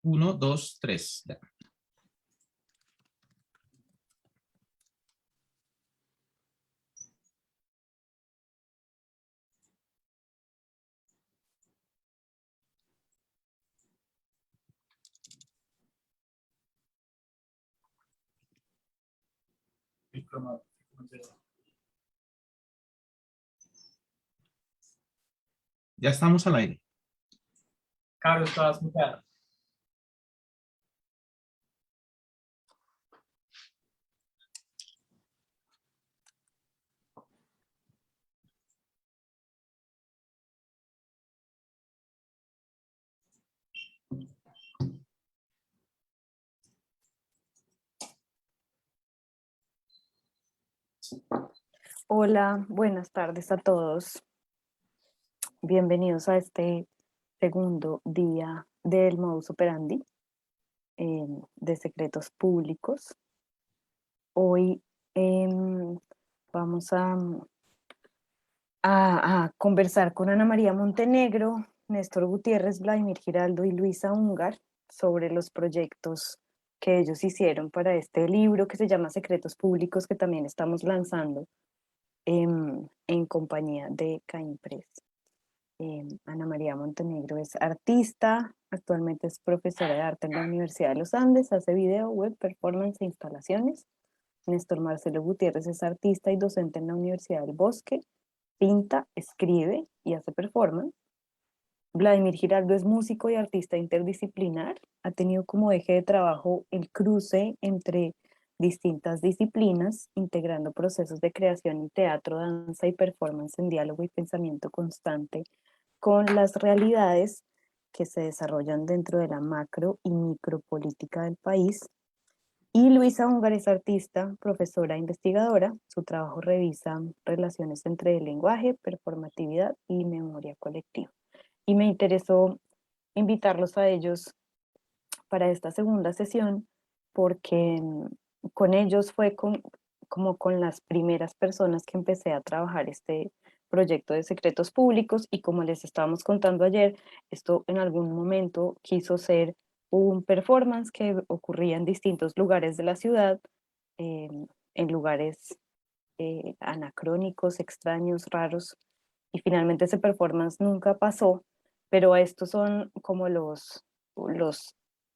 Uno, dos, tres. Ya. Ya estamos al aire. Carlos, estás muteado. Hola, buenas tardes a todos. Bienvenidos a este segundo día del modus operandi de secretos públicos. Hoy vamos a conversar con Ana María Montenegro, Néstor Gutiérrez, Vladimir Giraldo y Luisa Ungar sobre los proyectos que ellos hicieron para este libro que se llama Secretos Públicos, que también estamos lanzando en compañía de Caín Press. Ana María Montenegro es artista, actualmente es profesora de arte en la Universidad de los Andes, hace video, web, performance e instalaciones. Néstor Marcelo Gutiérrez es artista y docente en la Universidad del Bosque, pinta, escribe y hace performance. Vladimir Giraldo es músico y artista interdisciplinar, ha tenido como eje de trabajo el cruce entre distintas disciplinas, integrando procesos de creación en teatro, danza y performance en diálogo y pensamiento constante con las realidades que se desarrollan dentro de la macro y micropolítica del país. Y Luisa Ungar es artista, profesora e investigadora. Su trabajo revisa relaciones entre el lenguaje, performatividad y memoria colectiva. Y me interesó invitarlos a ellos para esta segunda sesión porque con ellos fue como con las primeras personas que empecé a trabajar este proyecto de secretos públicos, y como les estábamos contando ayer, esto en algún momento quiso ser un performance que ocurría en distintos lugares de la ciudad, en lugares anacrónicos, extraños, raros, y finalmente ese performance nunca pasó, pero estos son como los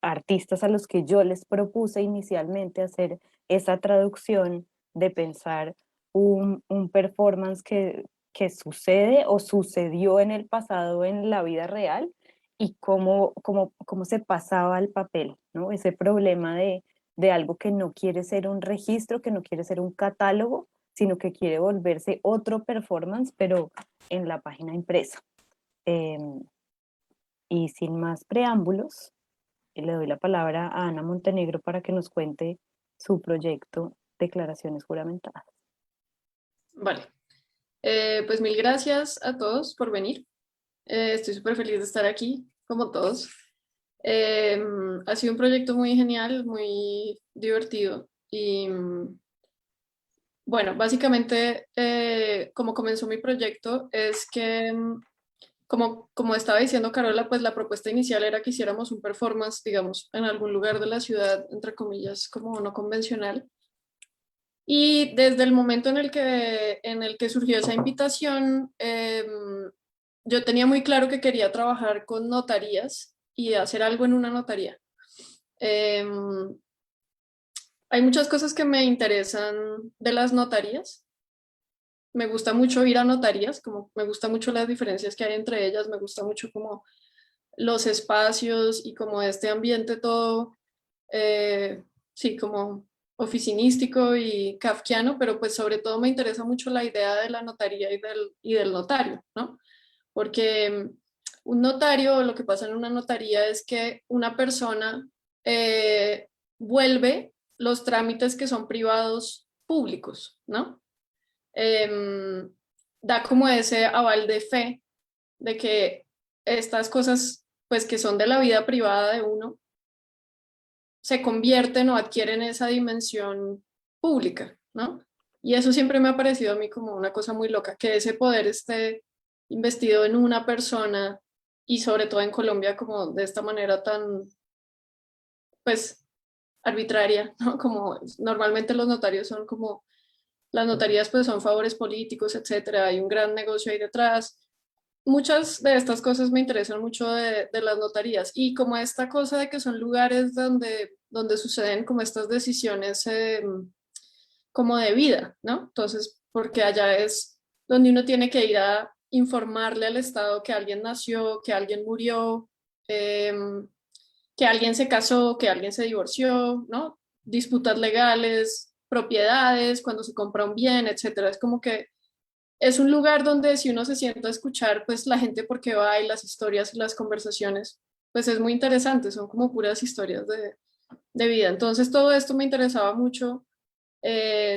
artistas a los que yo les propuse inicialmente hacer esa traducción de pensar un performance que sucede o sucedió en el pasado en la vida real, y cómo se pasaba al papel, ¿no? Ese problema de algo que no quiere ser un registro, que no quiere ser un catálogo, sino que quiere volverse otro performance, pero en la página impresa. Y sin más preámbulos, le doy la palabra a Ana Montenegro para que nos cuente su proyecto Declaraciones Juramentadas. Vale, pues mil gracias a todos por venir. Estoy súper feliz de estar aquí, como todos. Ha sido un proyecto muy genial, muy divertido y bueno, básicamente como comenzó mi proyecto es que como estaba diciendo Carola, pues la propuesta inicial era que hiciéramos un performance, digamos, en algún lugar de la ciudad, entre comillas, como no convencional. Y desde el momento en el que surgió esa invitación, yo tenía muy claro que quería trabajar con notarías y hacer algo en una notaría. Hay muchas cosas que me interesan de las notarías. Me gusta mucho ir a notarías, como me gusta mucho las diferencias que hay entre ellas, me gusta mucho como los espacios y como este ambiente todo, sí, como oficinístico y kafkiano, pero pues sobre todo me interesa mucho la idea de la notaría y del notario, ¿no? Porque un notario, lo que pasa en una notaría es que una persona vuelve los trámites que son privados públicos, ¿no? Da como ese aval de fe de que estas cosas, pues que son de la vida privada de uno, se convierten o adquieren esa dimensión pública, ¿no? Y eso siempre me ha parecido a mí como una cosa muy loca, que ese poder esté investido en una persona y sobre todo en Colombia como de esta manera tan, pues arbitraria, ¿no? Como normalmente los notarios son como, las notarías pues son favores políticos, etcétera, hay un gran negocio ahí detrás. Muchas de estas cosas me interesan mucho de las notarías y como esta cosa de que son lugares donde suceden como estas decisiones como de vida, ¿no? Entonces, porque allá es donde uno tiene que ir a informarle al Estado que alguien nació, que alguien murió, que alguien se casó, que alguien se divorció, ¿no? Disputas legales, propiedades, cuando se compra un bien, etcétera. Es como que es un lugar donde si uno se sienta a escuchar, pues la gente por qué va y las historias y las conversaciones, pues es muy interesante, son como puras historias de vida. Entonces todo esto me interesaba mucho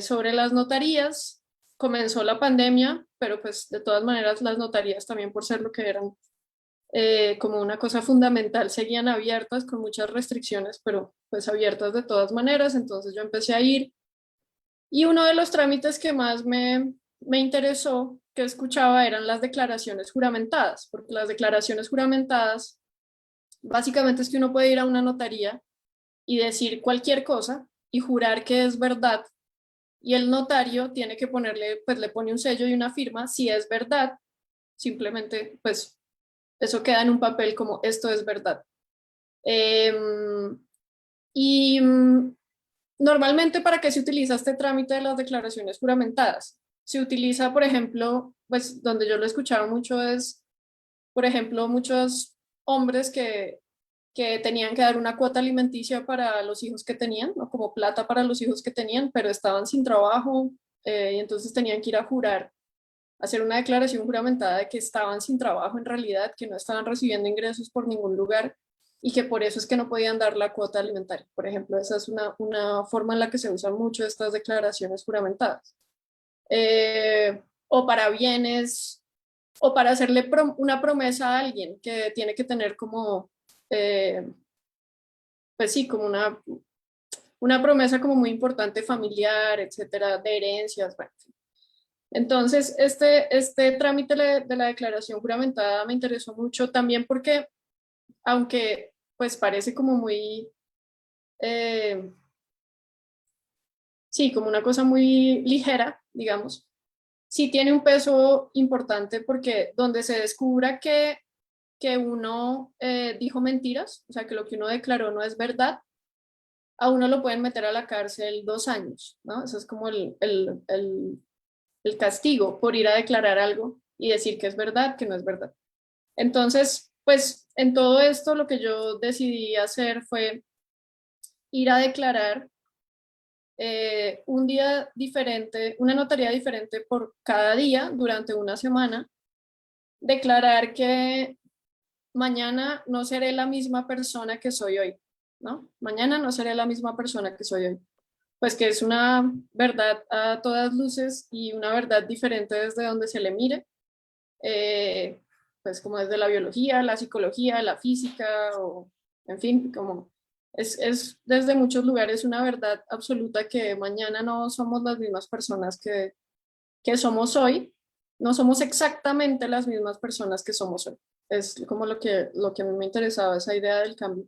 sobre las notarías. Comenzó la pandemia, pero pues de todas maneras las notarías también por ser lo que eran como una cosa fundamental, seguían abiertas con muchas restricciones, pero pues abiertas de todas maneras. Entonces yo empecé a ir y uno de los trámites que más me interesó, que escuchaba, eran las declaraciones juramentadas, porque las declaraciones juramentadas básicamente es que uno puede ir a una notaría y decir cualquier cosa y jurar que es verdad y el notario tiene que ponerle, pues le pone un sello y una firma si es verdad, simplemente pues eso queda en un papel como esto es verdad. Y normalmente, ¿para qué se utiliza este trámite de las declaraciones juramentadas? Se utiliza, por ejemplo, pues donde yo lo he escuchado mucho es, por ejemplo, muchos hombres que tenían que dar una cuota alimenticia para los hijos que tenían, ¿no? Como plata para los hijos que tenían, pero estaban sin trabajo y entonces tenían que ir a jurar, hacer una declaración juramentada de que estaban sin trabajo en realidad, que no estaban recibiendo ingresos por ningún lugar y que por eso es que no podían dar la cuota alimentaria. Por ejemplo, esa es una forma en la que se usan mucho estas declaraciones juramentadas. O para bienes, o para hacerle una promesa a alguien que tiene que tener como, pues sí, como una promesa como muy importante familiar, etcétera, de herencias, bueno. Entonces, este trámite de la declaración juramentada me interesó mucho también porque, aunque pues parece como muy, sí, como una cosa muy ligera, digamos, sí tiene un peso importante porque donde se descubra que uno dijo mentiras, o sea, que lo que uno declaró no es verdad, a uno lo pueden meter a la cárcel 2 años, ¿no? Eso es como el castigo por ir a declarar algo y decir que es verdad, que no es verdad. Entonces, pues en todo esto lo que yo decidí hacer fue ir a declarar un día diferente, una notaría diferente por cada día durante una semana, declarar que mañana no seré la misma persona que soy hoy, ¿no? Mañana no seré la misma persona que soy hoy. Pues que es una verdad a todas luces y una verdad diferente desde donde se le mire, eh, pues como desde la biología, la psicología, la física, o en fin, como es desde muchos lugares una verdad absoluta que mañana no somos las mismas personas que somos hoy, no somos exactamente las mismas personas que somos hoy. Es como lo que a mí me interesaba, esa idea del cambio.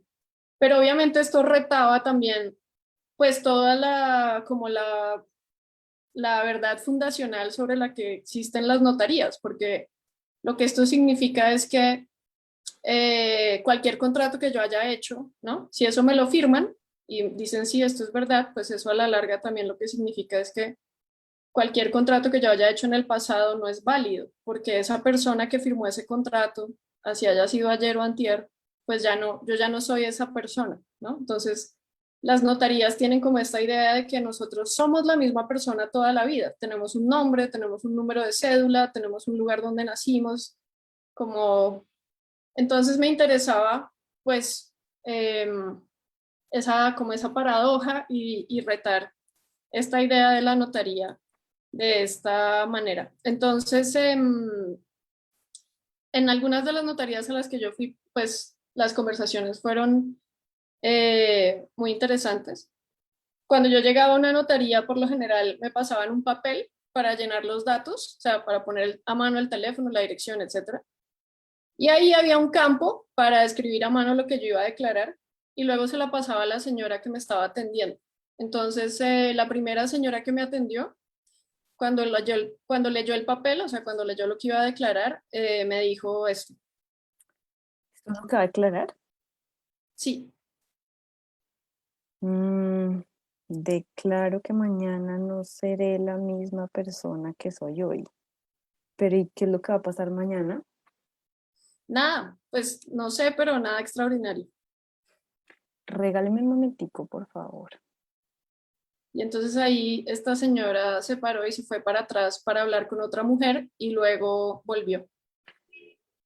Pero obviamente esto retaba también pues toda como la verdad fundacional sobre la que existen las notarías, porque lo que esto significa es que cualquier contrato que yo haya hecho, ¿no? Si eso me lo firman y dicen sí, esto es verdad, pues eso a la larga también lo que significa es que cualquier contrato que yo haya hecho en el pasado no es válido, porque esa persona que firmó ese contrato, así haya sido ayer o antier, pues ya no, yo ya no soy esa persona, ¿no? Entonces, las notarías tienen como esta idea de que nosotros somos la misma persona toda la vida. Tenemos un nombre, tenemos un número de cédula, tenemos un lugar donde nacimos, como... Entonces me interesaba, pues, como esa paradoja y retar esta idea de la notaría de esta manera. Entonces, en algunas de las notarías a las que yo fui, pues las conversaciones fueron muy interesantes. Cuando yo llegaba a una notaría, por lo general me pasaban un papel para llenar los datos, o sea, para poner a mano el teléfono, la dirección, etcétera. Y ahí había un campo para escribir a mano lo que yo iba a declarar. y luego se la pasaba a la señora que me estaba atendiendo. Entonces, la primera señora que me atendió, cuando leyó el papel, o sea, cuando leyó lo que iba a declarar, me dijo esto. ¿Esto es lo que va a declarar? Sí, Mm, declaro que mañana no seré la misma persona que soy hoy. Pero ¿y qué es lo que va a pasar mañana? nada, pues no sé, pero nada extraordinario. Regáleme un momentico, por favor. Y entonces ahí esta señora se paró y se fue para atrás para hablar con otra mujer y luego volvió.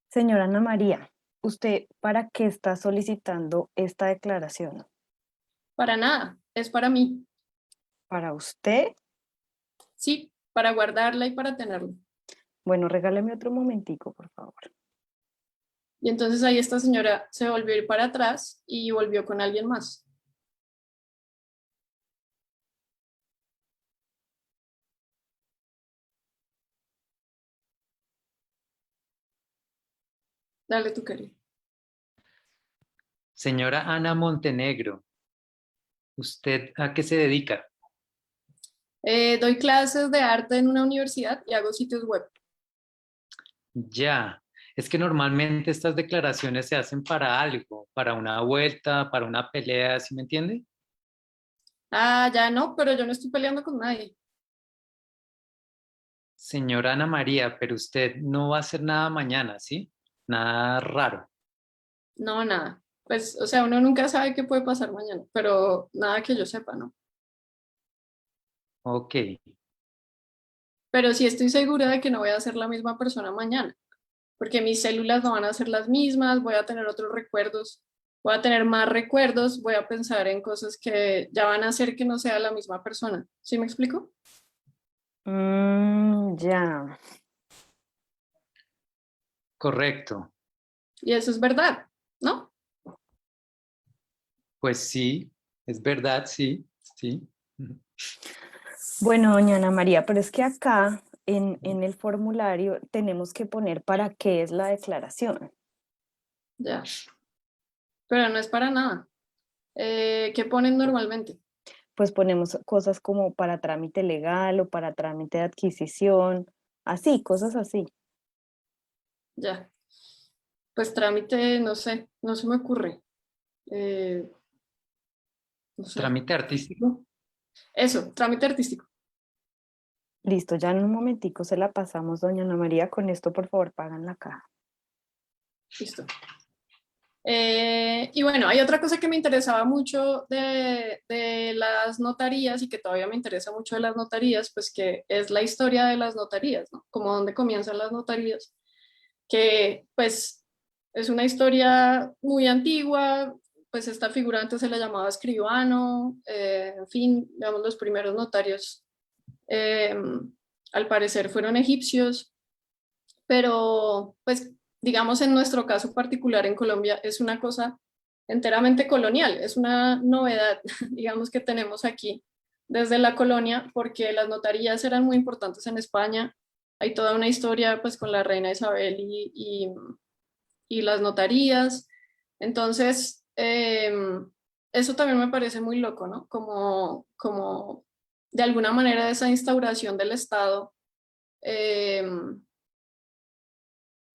Señora Ana María, ¿usted para qué está solicitando esta declaración? Para nada, es para mí. ¿Para usted? Sí, para guardarla y para tenerla. Bueno, regáleme otro momentico, por favor. Y entonces ahí esta señora se volvió a ir para atrás y volvió con alguien más. Dale tú, querido. Señora Ana Montenegro, ¿usted a qué se dedica? Doy clases de arte en una universidad y hago sitios web. Ya, es que normalmente estas declaraciones se hacen para algo, para una vuelta, para una pelea, ¿sí me entiende? Ah, ya no, pero yo no estoy peleando con nadie. Señora Ana María, pero usted no va a hacer nada mañana, ¿sí? Nada raro. No, nada. Pues, o sea, uno nunca sabe qué puede pasar mañana, pero nada que yo sepa, ¿no? Ok, Pero sí estoy segura de que no voy a ser la misma persona mañana, porque mis células no van a ser las mismas, voy a tener otros recuerdos, voy a tener más recuerdos, voy a pensar en cosas que ya van a hacer que no sea la misma persona. ¿Sí me explico? Ya. correcto. Y eso es verdad, ¿no? Pues sí, es verdad, sí, sí. Bueno, doña Ana María, pero es que acá en el formulario tenemos que poner para qué es la declaración. Ya. Pero no es para nada. ¿Qué ponen normalmente? Pues ponemos cosas como para trámite legal o para trámite de adquisición, así, cosas así. Ya. Pues trámite, no sé, no se me ocurre. Eh, no sé. Trámite artístico. ¿No? Eso, trámite artístico. Listo, ya en un momentico se la pasamos, doña Ana María. Con esto, por favor, pagan la caja. Listo. Y bueno, hay otra cosa que me interesaba mucho de las notarías y que todavía me interesa mucho de las notarías, pues que es la historia de las notarías, ¿no? Como dónde comienzan las notarías, que pues es una historia muy antigua, pues esta figura antes se la llamaba escribano, en fin, digamos los primeros notarios eh, al parecer fueron egipcios, pero pues digamos en nuestro caso particular en Colombia es una cosa enteramente colonial, es una novedad, digamos, que tenemos aquí desde la colonia, porque las notarías eran muy importantes en España, hay toda una historia pues con la reina Isabel y las notarías, entonces eso también me parece muy loco, ¿no? Como de alguna manera esa instauración del Estado eh,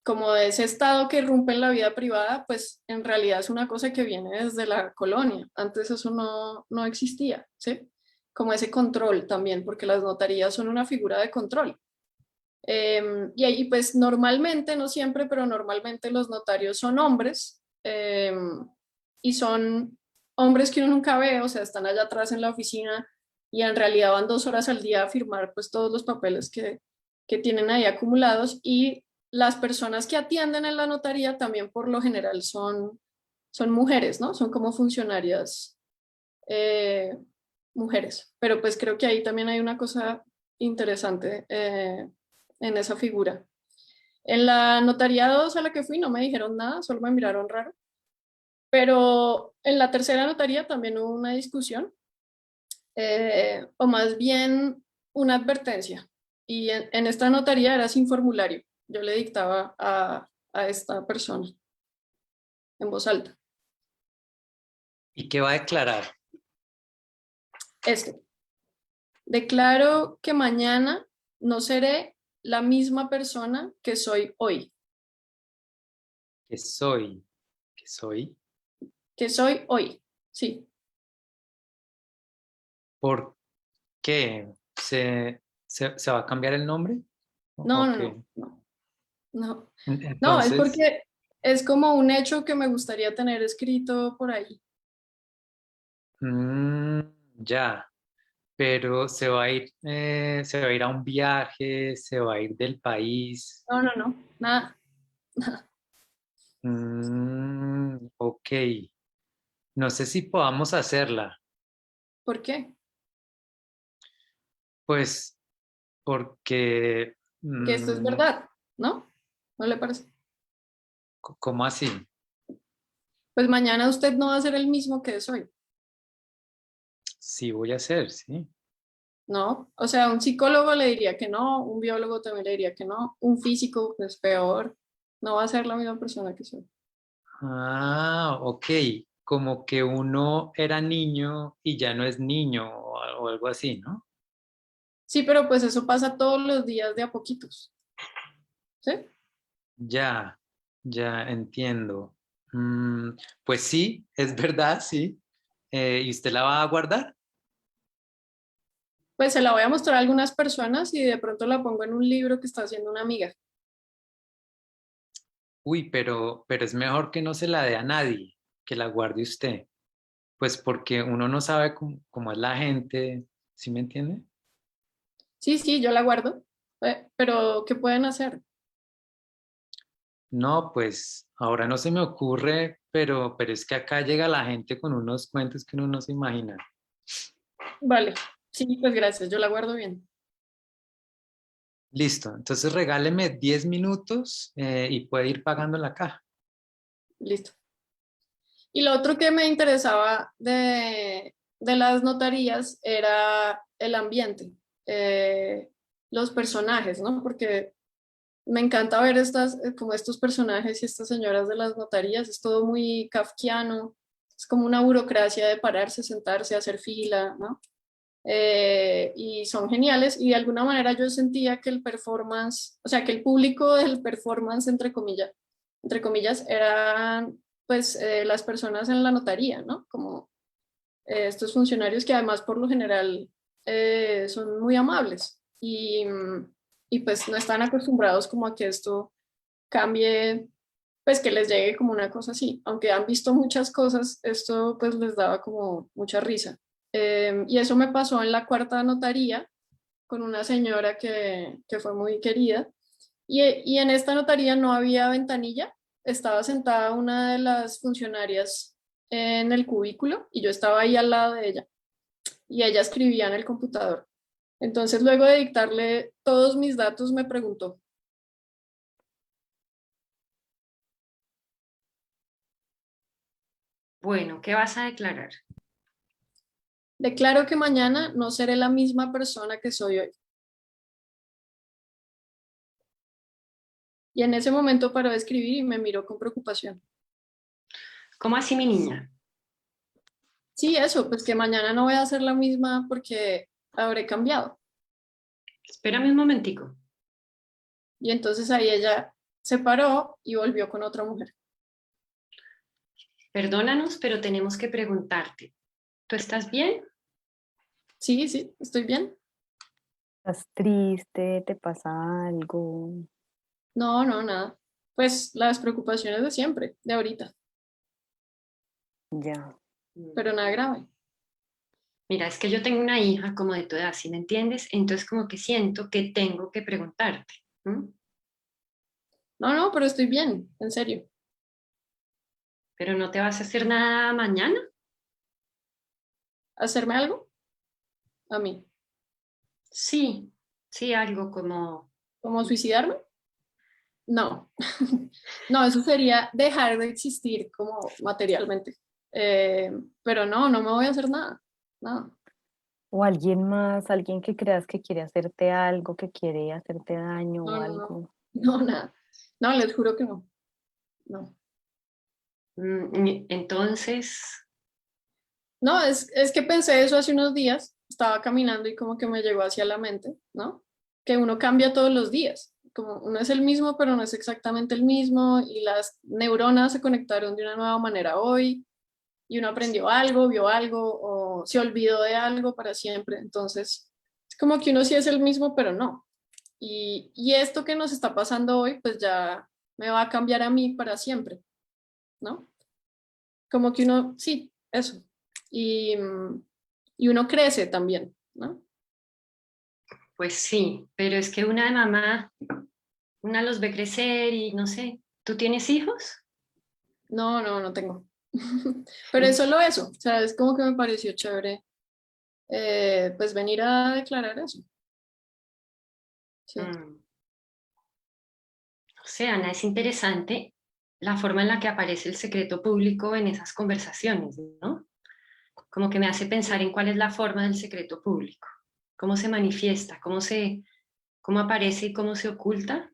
como de ese estado que irrumpe en la vida privada, pues en realidad es una cosa que viene desde la colonia. Antes eso no existía, ¿sí? Como ese control también, porque las notarías son una figura de control. Y ahí pues normalmente, no siempre, pero normalmente los notarios son hombres y son hombres que uno nunca ve, o sea, están allá atrás en la oficina y en realidad van 2 horas al día a firmar pues todos los papeles que tienen ahí acumulados y las personas que atienden en la notaría también por lo general son mujeres, ¿no? Son como funcionarias eh, mujeres, pero pues creo que ahí también hay una cosa interesante en esa figura. En la notaría 2 a la que fui no me dijeron nada, solo me miraron raro, pero en la tercera notaría también hubo una discusión, o más bien una advertencia, y en esta notaría era sin formulario, yo le dictaba a esta persona en voz alta. ¿Y qué va a declarar? Esto. Declaro que mañana no seré la misma persona que soy hoy. ¿Qué soy? ¿Qué soy? Que soy hoy. Sí. ¿Por qué? ¿Se va a cambiar el nombre? No, ¿O no, qué? no, no, no. No, es Entonces, porque es como un hecho que me gustaría tener escrito por ahí. mm, ya, pero se va a ir a un viaje, se va a ir del país. No, no, no, nada. Ok, no sé si podamos hacerla, ¿Por qué? pues porque, Porque esto es verdad, ¿no? ¿No le parece? ¿cómo así? Pues mañana usted no va a ser el mismo que es hoy, Sí voy a hacer, sí. ¿no? O sea, un psicólogo le diría que no, un biólogo también le diría que no, un físico, pues peor, no va a ser la misma persona que soy. Ah, ok, como que uno era niño y ya no es niño o algo así, ¿no? Sí, pero pues eso pasa todos los días de a poquitos, ¿sí? Ya, ya entiendo. Mm, pues sí, es verdad, sí. ¿Y usted la va a guardar? Pues se la voy a mostrar a algunas personas y de pronto la pongo en un libro que está haciendo una amiga. Uy, pero es mejor que no se la dé a nadie, que la guarde usted. Pues porque uno no sabe cómo es la gente, ¿sí me entiende? Sí, sí, yo la guardo, pero ¿qué pueden hacer? No, pues ahora no se me ocurre, pero es que acá llega la gente con unos cuentos que uno no se imagina. Vale, sí, pues gracias, yo la guardo bien. Listo, entonces regáleme 10 minutos y puede ir pagando la caja. Listo. Y lo otro que me interesaba de las notarías era el ambiente, los personajes, ¿no? Porque me encanta ver como estos personajes y estas señoras de las notarías, es todo muy kafkiano, es como una burocracia de pararse, sentarse, hacer fila, ¿no? Y son geniales y de alguna manera yo sentía que el performance, o sea, que el público del performance, entre comillas, eran pues las personas en la notaría, ¿no? Como estos funcionarios que además por lo general son muy amables y pues no están acostumbrados como a que esto cambie, pues que les llegue como una cosa así. Aunque han visto muchas cosas, esto pues les daba como mucha risa. Y eso me pasó en la cuarta notaría con una señora que fue muy querida. Y en esta notaría no había ventanilla, estaba sentada una de las funcionarias en el cubículo y yo estaba ahí al lado de ella y ella escribía en el computador. Entonces luego de dictarle todos mis datos me preguntó, Bueno, ¿qué vas a declarar? declaro que mañana no seré la misma persona que soy hoy. Y en ese momento paró de escribir y me miró con preocupación. ¿Cómo así, mi niña? Sí, eso, pues que mañana no voy a ser la misma porque habré cambiado. Espérame un momentico. Y entonces ahí ella se paró y volvió con otra mujer. Perdónanos, pero tenemos que preguntarte. ¿Tú estás bien? Sí, sí, estoy bien. ¿Estás triste? ¿Te pasa algo? No, no, nada. Pues las preocupaciones de siempre, de ahorita, Ya. pero nada grave. Mira, es que yo tengo una hija como de tu edad, ¿sí me entiendes? Entonces como que siento que tengo que preguntarte. ¿M? No, no, pero estoy bien, en serio. ¿Pero no te vas a hacer nada mañana? ¿Hacerme algo? A mí. Sí, sí, algo como... ¿Cómo suicidarme? No. No, eso sería dejar de existir como materialmente. Eh, pero no, no me voy a hacer nada. Nada. O alguien más, alguien que creas que quiere hacerte algo, que quiere hacerte daño o No, no, no. algo. No, nada. No, les juro que no. No. Entonces, No, es que pensé eso hace unos días, estaba caminando y como que me llegó hacia la mente, ¿no? Que uno cambia todos los días, como uno es el mismo, pero no es exactamente el mismo y las neuronas se conectaron de una nueva manera hoy y uno aprendió algo, vio algo o se olvidó de algo para siempre. Entonces, es como que uno sí es el mismo, pero no. Y esto que nos está pasando hoy, pues ya me va a cambiar a mí para siempre, ¿no? Como que uno, sí, eso. Y, y uno crece también, ¿no? Pues sí, pero es que una de mamá, una los ve crecer y no sé, ¿tú tienes hijos? No, no, no tengo. Pero es solo eso, o sea, es como que me pareció chévere, pues venir a declarar eso. Sí, Mm. O sea, Ana, es interesante la forma en la que aparece el secreto público en esas conversaciones, ¿no? Como que me hace pensar en cuál es la forma del secreto público, cómo se manifiesta, cómo aparece y cómo se oculta,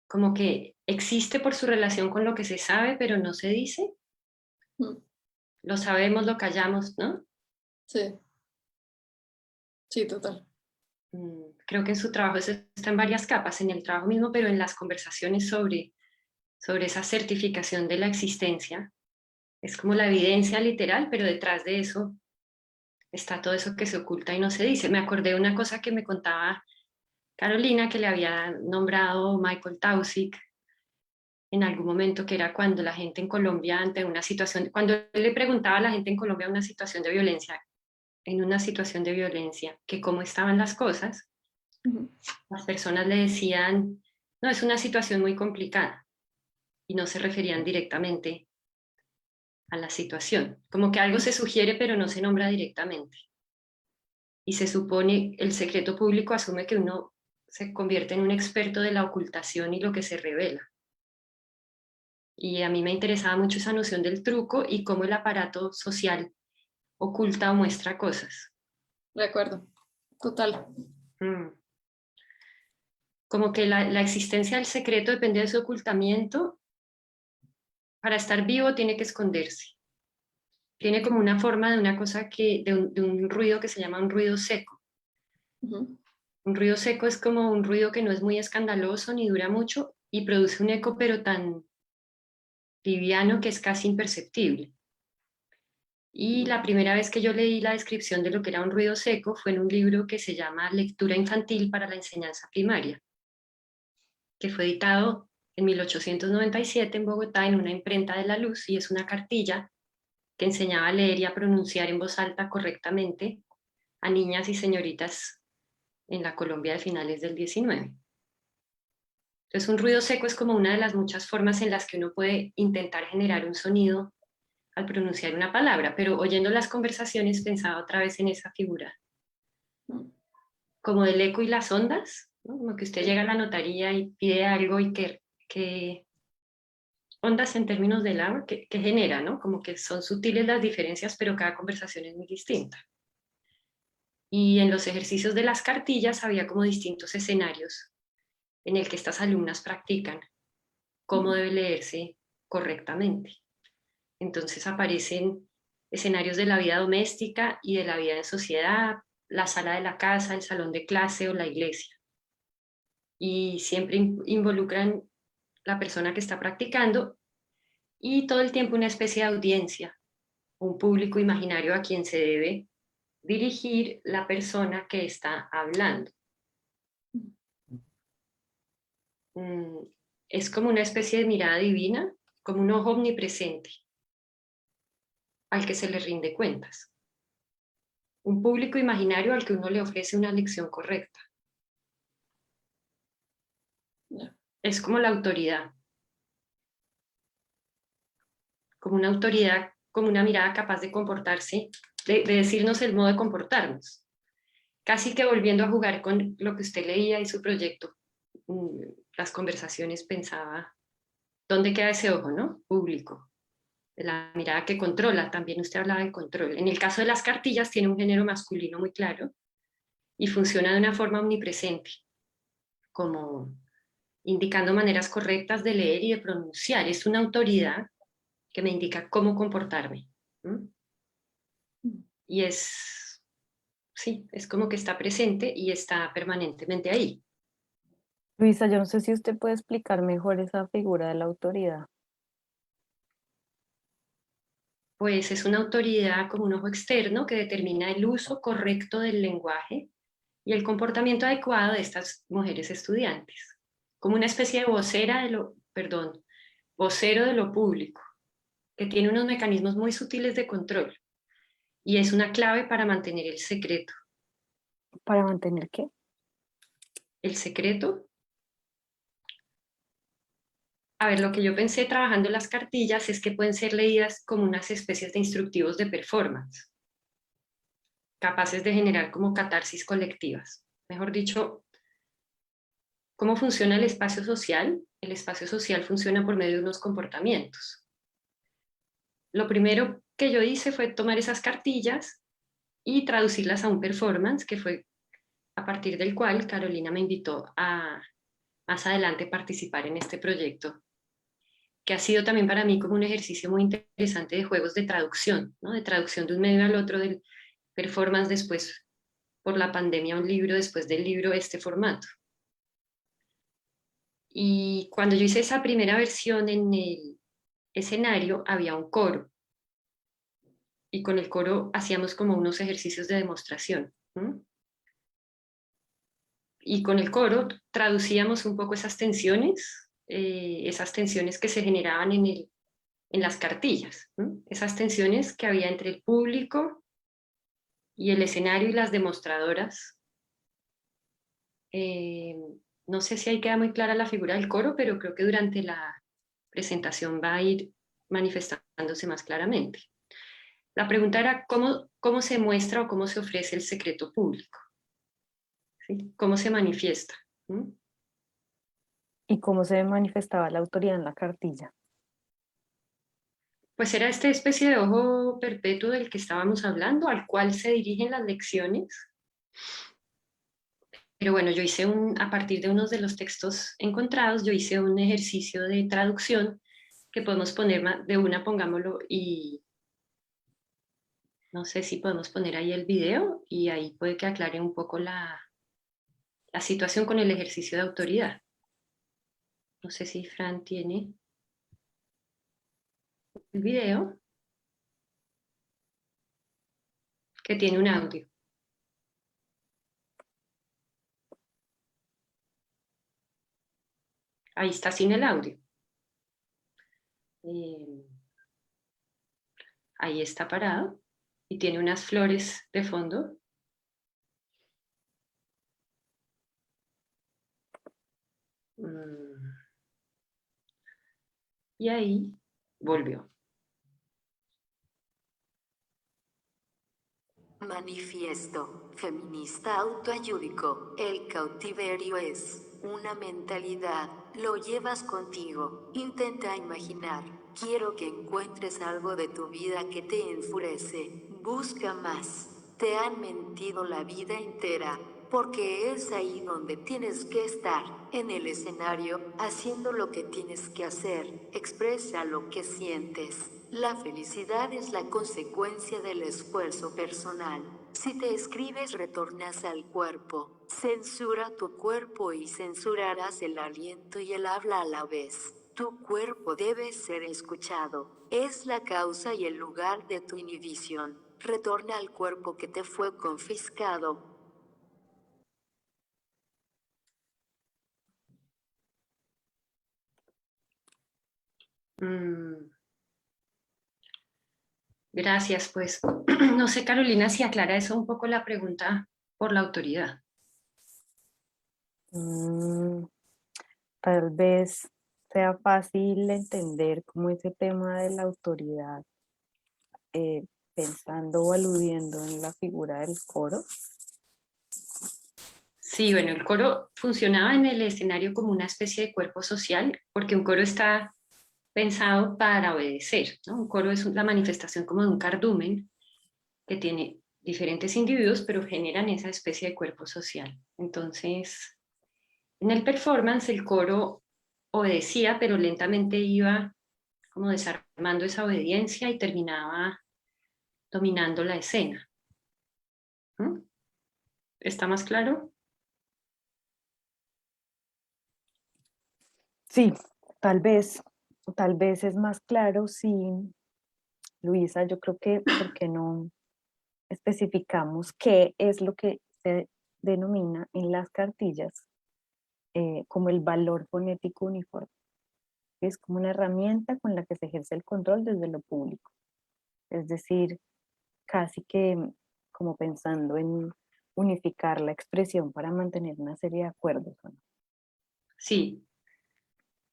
como que existe por su relación con lo que se sabe, pero no se dice, mm, lo sabemos, lo callamos, ¿no? sí, sí, total. Creo que en su trabajo eso está en varias capas, en el trabajo mismo, pero en las conversaciones sobre esa certificación de la existencia. Es como la evidencia literal, pero detrás de eso está todo eso que se oculta y no se dice. Me acordé de una cosa que me contaba Carolina, que le había nombrado Michael Taussig en algún momento, que era cuando la gente en Colombia, ante una situación, cuando él le preguntaba a la gente en Colombia una situación de violencia, en una situación de violencia, que cómo estaban las cosas, Ujú, las personas le decían, no, es una situación muy complicada, y no se referían directamente a la situación. Como que algo se sugiere, pero no se nombra directamente. Y se supone, el secreto público asume que uno se convierte en un experto de la ocultación y lo que se revela. Y a mí me interesaba mucho esa noción del truco y cómo el aparato social oculta o muestra cosas. de acuerdo, total. Mm. Como que la existencia del secreto depende de su ocultamiento. Para estar vivo tiene que esconderse. Tiene como una forma de una cosa de un ruido que se llama un ruido seco. Ujú, Un ruido seco es como un ruido que no es muy escandaloso ni dura mucho y produce un eco pero tan liviano que es casi imperceptible. Y la primera vez que yo leí la descripción de lo que era un ruido seco fue en un libro que se llama Lectura infantil para la enseñanza primaria, que fue editado en 1897 en Bogotá en una imprenta de la Luz y es una cartilla que enseñaba a leer y a pronunciar en voz alta correctamente a niñas y señoritas en la Colombia de finales del 19. Entonces, un ruido seco es como una de las muchas formas en las que uno puede intentar generar un sonido al pronunciar una palabra, pero oyendo las conversaciones pensaba otra vez en esa figura, mm, como del eco y las ondas, ¿no? Como que usted sí, llega a la notaría y pide algo y que ondas en términos del agua que genera, ¿no? Como que son sutiles las diferencias, pero cada conversación es muy distinta. Y en los ejercicios de las cartillas había como distintos escenarios en el que estas alumnas practican cómo ujú, debe leerse correctamente. Entonces aparecen escenarios de la vida doméstica y de la vida en sociedad, la sala de la casa, el salón de clase o la iglesia. Y siempre involucran la persona que está practicando y todo el tiempo una especie de audiencia, un público imaginario a quien se debe dirigir la persona que está hablando. Mm, es como una especie de mirada divina, como un ojo omnipresente al que se le rinde cuentas. Un público imaginario al que uno le ofrece una lección correcta. ya, Es como la autoridad, como una autoridad, como una mirada capaz de comportarse, de decirnos el modo de comportarnos. Casi que volviendo a jugar con lo que usted leía y su proyecto, mm, las conversaciones pensaba, ¿dónde queda ese ojo, no? Público. La mirada que controla, también usted hablaba de control. En el caso de las cartillas tiene un género masculino muy claro y funciona de una forma omnipresente, como indicando maneras correctas de leer y de pronunciar. Es una autoridad que me indica cómo comportarme. ¿Mm? y sí, es como que está presente y está permanentemente ahí. Luisa, yo no sé si usted puede explicar mejor esa figura de la autoridad. Pues es una autoridad como un ojo externo que determina el uso correcto del lenguaje y el comportamiento adecuado de estas mujeres estudiantes, como una especie de vocero de lo público, que tiene unos mecanismos muy sutiles de control y es una clave para mantener el secreto. ¿Para mantener qué? El secreto. A ver, lo que yo pensé trabajando las cartillas es que pueden ser leídas como unas especies de instructivos de performance, capaces de generar como catarsis colectivas. Mejor dicho, ¿cómo funciona el espacio social? El espacio social funciona por medio de unos comportamientos. Lo primero que yo hice fue tomar esas cartillas y traducirlas a un performance, que fue a partir del cual Carolina me invitó a más adelante participar en este proyecto, que ha sido también para mí como un ejercicio muy interesante de juegos de traducción, ¿no? De traducción de un medio al otro, del performance después, por la pandemia, un libro, después del libro, este formato. Y cuando yo hice esa primera versión en el escenario, había un coro, y con el coro hacíamos como unos ejercicios de demostración, ¿no? Y con el coro traducíamos un poco esas tensiones que se generaban en las cartillas, ¿no? Esas tensiones que había entre el público y el escenario y las demostradoras. No sé si ahí queda muy clara la figura del coro, pero creo que durante la presentación va a ir manifestándose más claramente. La pregunta era cómo se muestra o cómo se ofrece el secreto público, ¿sí? ¿Cómo se manifiesta? ¿Mm? ¿Y cómo se manifestaba la autoridad en la cartilla? Pues era esta especie de ojo perpetuo del que estábamos hablando, al cual se dirigen las lecciones. Pero bueno, yo hice a partir de unos de los textos encontrados, yo hice un ejercicio de traducción que podemos poner de una, pongámoslo, y no sé si podemos poner ahí el video y ahí puede que aclare un poco la situación con el ejercicio de autoridad. No sé si Fran tiene el video, que tiene un audio. Ahí está sin el audio. Ahí está parado y tiene unas flores de fondo. Y ahí volvió. Manifiesto feminista autoayúdico. El cautiverio es una mentalidad, lo llevas contigo. Intenta imaginar. Quiero que encuentres algo de tu vida que te enfurece. Busca más. Te han mentido la vida entera, porque es ahí donde tienes que estar, en el escenario, haciendo lo que tienes que hacer. Expresa lo que sientes. La felicidad es la consecuencia del esfuerzo personal. Si te escribes, retornas al cuerpo. Censura tu cuerpo y censurarás el aliento y el habla a la vez. Tu cuerpo debe ser escuchado. Es la causa y el lugar de tu inhibición. Retorna al cuerpo que te fue confiscado. Gracias, pues no sé, Carolina, si aclara eso un poco la pregunta por la autoridad. Tal vez sea fácil entender cómo ese tema de la autoridad, pensando o aludiendo en la figura del coro. Sí, bueno, el coro funcionaba en el escenario como una especie de cuerpo social, porque un coro está pensado para obedecer, ¿no? Un coro es la manifestación como de un cardumen que tiene diferentes individuos, pero generan esa especie de cuerpo social. Entonces, en el performance el coro obedecía, pero lentamente iba como desarmando esa obediencia y terminaba dominando la escena. ¿Mm? ¿Está más claro? Sí, tal vez es más claro si, Luisa, yo creo que, ¿por qué no especificamos qué es lo que se denomina en las cartillas como el valor fonético uniforme? Es como una herramienta con la que se ejerce el control desde lo público. Es decir, casi que como pensando en unificar la expresión para mantener una serie de acuerdos, ¿o no? Sí.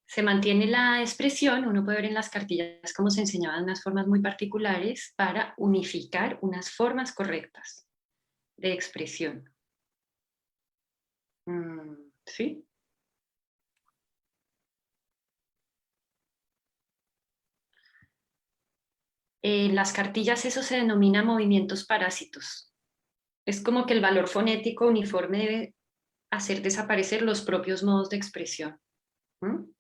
Se mantiene la expresión, uno puede ver en las cartillas cómo se enseñaban unas formas muy particulares para unificar unas formas correctas de expresión. ¿Sí? En las cartillas eso se denomina movimientos parásitos. Es como que el valor fonético uniforme debe hacer desaparecer los propios modos de expresión. ¿Mm?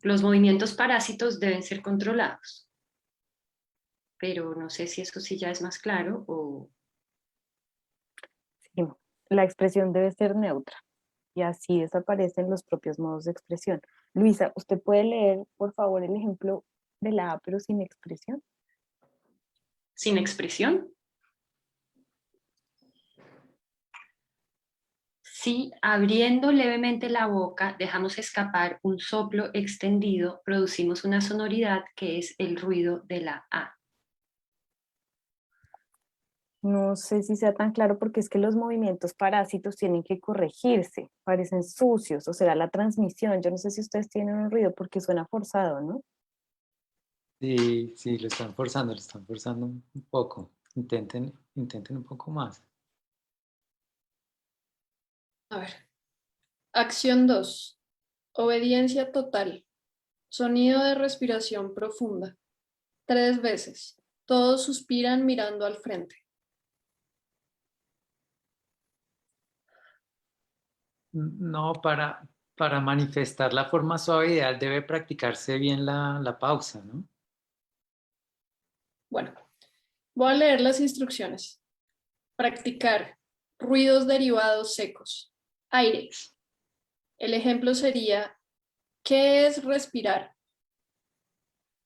Los movimientos parásitos deben ser controlados, pero no sé si eso sí ya es más claro o... Sí, la expresión debe ser neutra y así desaparecen los propios modos de expresión. Luisa, ¿usted puede leer, por favor, el ejemplo de la A pero sin expresión? Sin expresión. Si abriendo levemente la boca dejamos escapar un soplo extendido, producimos una sonoridad que es el ruido de la A. No sé si sea tan claro porque es que los movimientos parásitos tienen que corregirse, parecen sucios, o será la transmisión. Yo no sé si ustedes tienen un ruido porque suena forzado, ¿no? Sí, sí, lo están forzando un poco. Intenten un poco más. A ver. Acción 2. Obediencia total. Sonido de respiración profunda. 3 veces. Todos suspiran mirando al frente. No, para manifestar la forma suave ideal debe practicarse bien la pausa, ¿no? Bueno, voy a leer las instrucciones. Practicar. Ruidos derivados secos. Aire. El ejemplo sería, ¿qué es respirar?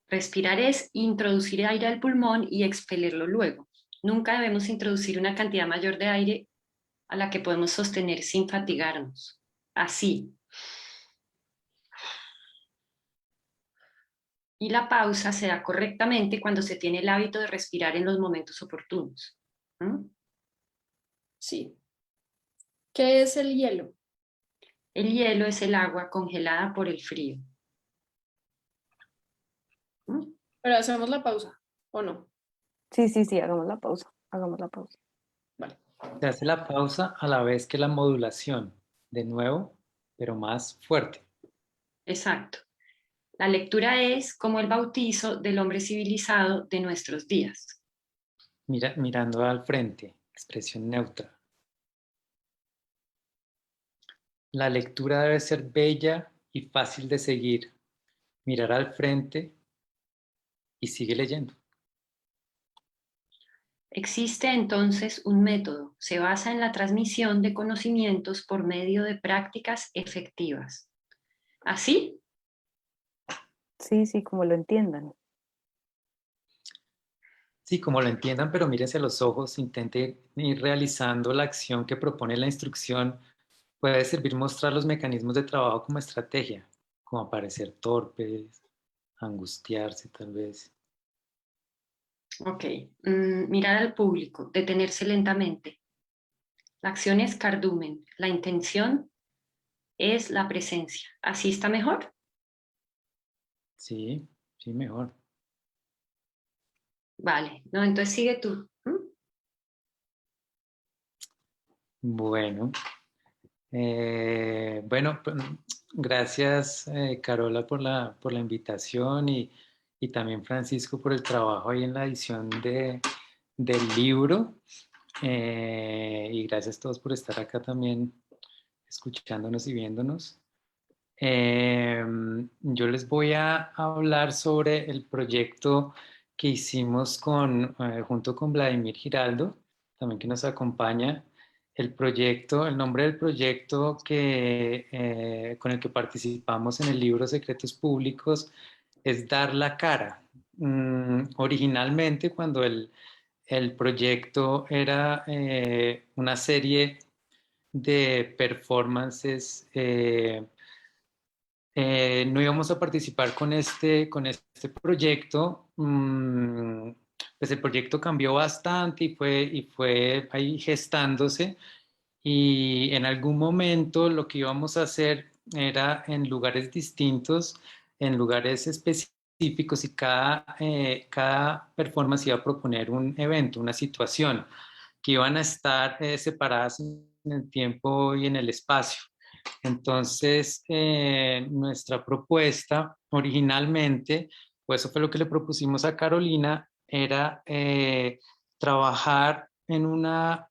Respirar es introducir aire al pulmón y expelirlo luego. Nunca debemos introducir una cantidad mayor de aire a la que podemos sostener sin fatigarnos. Así. Y la pausa se da correctamente cuando se tiene el hábito de respirar en los momentos oportunos. ¿Mm? Sí. ¿Qué es el hielo? El hielo es el agua congelada por el frío. ¿Mm? Pero hacemos la pausa, ¿o no? Sí, sí, sí, hagamos la pausa, hagamos la pausa. Vale. Se hace la pausa a la vez que la modulación, de nuevo, pero más fuerte. Exacto. La lectura es como el bautizo del hombre civilizado de nuestros días. Mirando al frente, expresión neutra. La lectura debe ser bella y fácil de seguir. Mirar al frente y sigue leyendo. Existe entonces un método, se basa en la transmisión de conocimientos por medio de prácticas efectivas. Así, Sí, sí, como lo entiendan. Sí, como lo entiendan, pero mírense a los ojos, intente ir realizando la acción que propone la instrucción. Puede servir mostrar los mecanismos de trabajo como estrategia, como parecer torpes, angustiarse tal vez. ok, mirar al público, detenerse lentamente. La acción es cardumen, la intención es la presencia. ¿Así está mejor? Sí, sí, mejor. Vale, no, entonces sigue tú. Bueno, bueno, gracias Carola por la invitación y también Francisco por el trabajo ahí en la edición del libro. Y gracias a todos por estar acá también escuchándonos y viéndonos. Yo les voy a hablar sobre el proyecto que hicimos junto con Vladimir Giraldo también que nos acompaña. El proyecto, el nombre del proyecto con el que participamos en el libro Secretos Públicos es Dar la Cara. Originalmente, cuando el proyecto era una serie de performances, no íbamos a participar con este proyecto. Pues el proyecto cambió bastante y fue ahí gestándose, y en algún momento lo que íbamos a hacer era en lugares distintos, en lugares específicos, y cada performance iba a proponer un evento, una situación, que iban a estar separadas en el tiempo y en el espacio. Entonces, nuestra propuesta originalmente, pues eso fue lo que le propusimos a Carolina, era trabajar en una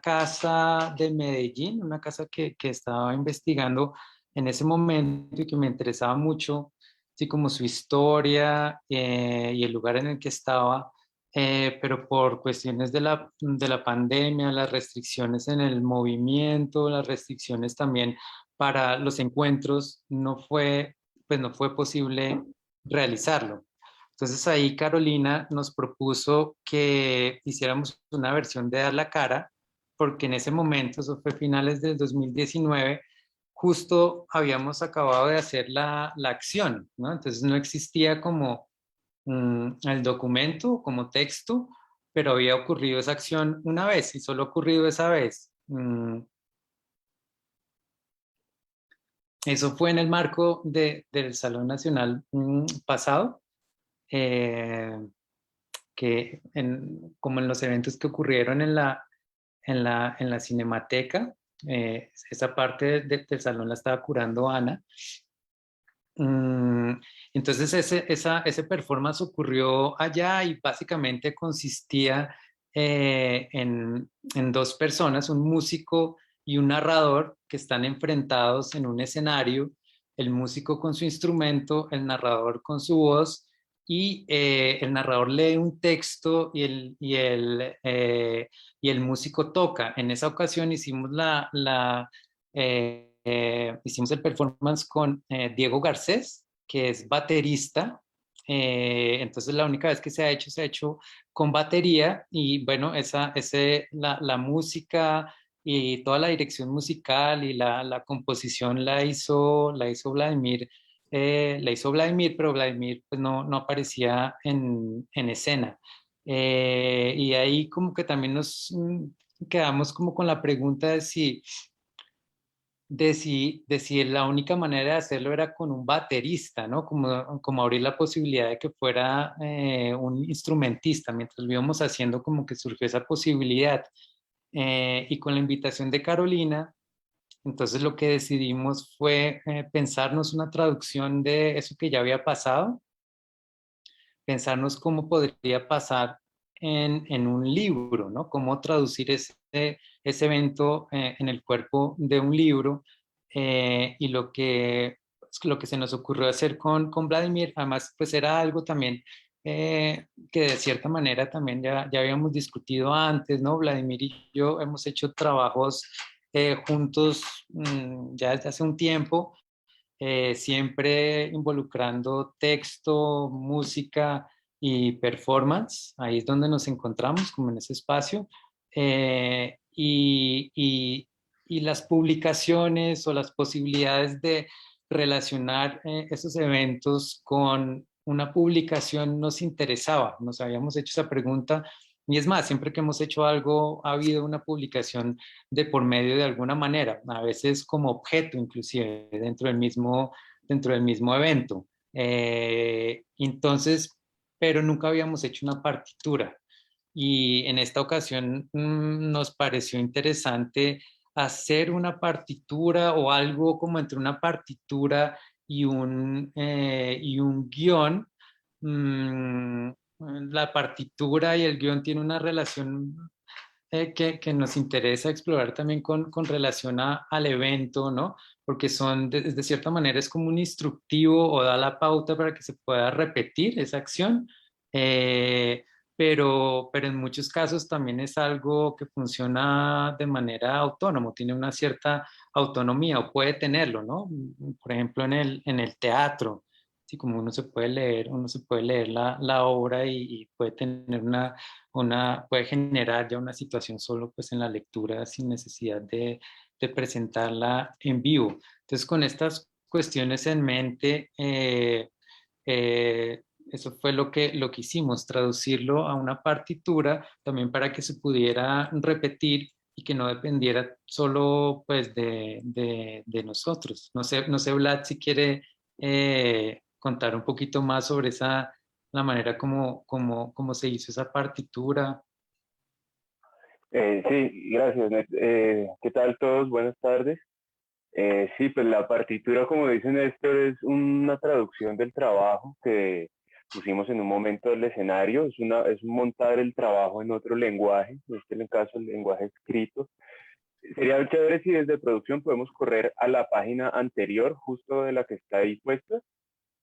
casa de Medellín, una casa que estaba investigando en ese momento y que me interesaba mucho, así como su historia y el lugar en el que estaba. Pero por cuestiones de la pandemia, las restricciones en el movimiento, las restricciones también para los encuentros, pues no fue posible realizarlo. Entonces ahí Carolina nos propuso que hiciéramos una versión de Dar la Cara, porque en ese momento, eso fue finales del 2019, justo habíamos acabado de hacer la acción, ¿no? Entonces no existía como el documento como texto, pero había ocurrido esa acción una vez y solo ha ocurrido esa vez. Eso fue en el marco del Salón Nacional pasado, eh, como en los eventos que ocurrieron en la Cinemateca. Esa parte del salón la estaba curando Ana. Mm, Entonces ese performance ocurrió allá y básicamente consistía en dos personas, un músico y un narrador, que están enfrentados en un escenario, el músico con su instrumento, el narrador con su voz, y el narrador lee un texto y el músico toca. En esa ocasión hicimos el performance con Diego Garcés, que es baterista. Entonces la única vez que se ha hecho con batería, y bueno, la música y toda la dirección musical y la composición la hizo Vladimir, pero Vladimir pues no aparecía en escena. Y ahí como que también nos quedamos como con la pregunta de si la única manera de hacerlo era con un baterista, ¿no? Como abrir la posibilidad de que fuera un instrumentista. Mientras lo íbamos haciendo, como que surgió esa posibilidad. Y con la invitación de Carolina, entonces lo que decidimos fue pensarnos una traducción de eso que ya había pasado, pensarnos cómo podría pasar en un libro, ¿no? Cómo traducir ese evento en el cuerpo de un libro. Y lo que se nos ocurrió hacer con Vladimir, además, pues era algo también que de cierta manera también ya habíamos discutido antes, ¿no? Vladimir y yo hemos hecho trabajos juntos ya desde hace un tiempo, siempre involucrando texto, música y performance. Ahí es donde nos encontramos, como en ese espacio. Y las publicaciones o las posibilidades de relacionar esos eventos con una publicación nos interesaba. Nos habíamos hecho esa pregunta, y es más, siempre que hemos hecho algo ha habido una publicación de por medio de alguna manera, a veces como objeto inclusive dentro del mismo evento. Entonces, pero nunca habíamos hecho una partitura, y en esta ocasión nos pareció interesante hacer una partitura o algo como entre una partitura y un guión. Mm, la partitura y el guión tienen una relación que nos interesa explorar también con relación al evento, ¿no? Porque de cierta manera es como un instructivo o da la pauta para que se pueda repetir esa acción. pero en muchos casos también es algo que funciona de manera autónoma, tiene una cierta autonomía o puede tenerlo, ¿no? Por ejemplo, en el teatro, así como uno se puede leer la obra y puede tener puede generar ya una situación solo pues en la lectura sin necesidad de presentarla en vivo. Entonces, con estas cuestiones en mente, eso fue lo que hicimos, traducirlo a una partitura también para que se pudiera repetir y que no dependiera solo pues de nosotros. No sé, Vlad, si quiere contar un poquito más sobre la manera como se hizo esa partitura. Sí, gracias. ¿Qué tal todos? Buenas tardes. Sí, pues la partitura, como dice Néstor, es una traducción del trabajo que pusimos en un momento del escenario. Es montar el trabajo en otro lenguaje, en este caso el lenguaje escrito. Sería chévere si desde producción podemos correr a la página anterior, justo de la que está ahí puesta,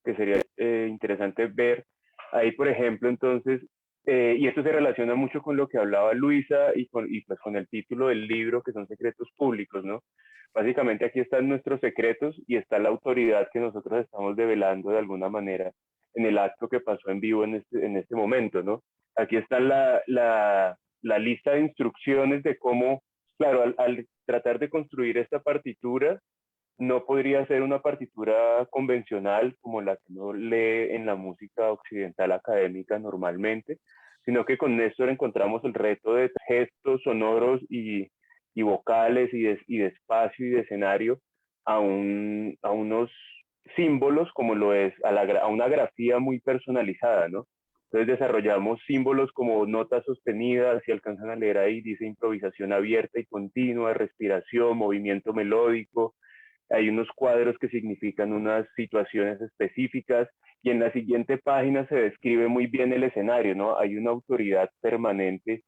que sería interesante ver ahí, por ejemplo, entonces, y esto se relaciona mucho con lo que hablaba Luisa y pues con el título del libro, que son secretos públicos, ¿no? Básicamente aquí están nuestros secretos y está la autoridad que nosotros estamos develando de alguna manera en el acto que pasó en vivo en este momento, ¿no? Aquí está la lista de instrucciones de cómo, claro, al tratar de construir esta partitura, no podría ser una partitura convencional como la que uno lee en la música occidental académica normalmente, sino que con Néstor encontramos el reto de gestos sonoros y vocales y de espacio y de escenario a unos símbolos como lo es a una grafía muy personalizada, ¿no? Entonces desarrollamos símbolos como notas sostenidas, si alcanzan a leer ahí, dice improvisación abierta y continua, respiración, movimiento melódico. Hay unos cuadros que significan unas situaciones específicas y en la siguiente página se describe muy bien el escenario, ¿no? Hay una autoridad permanente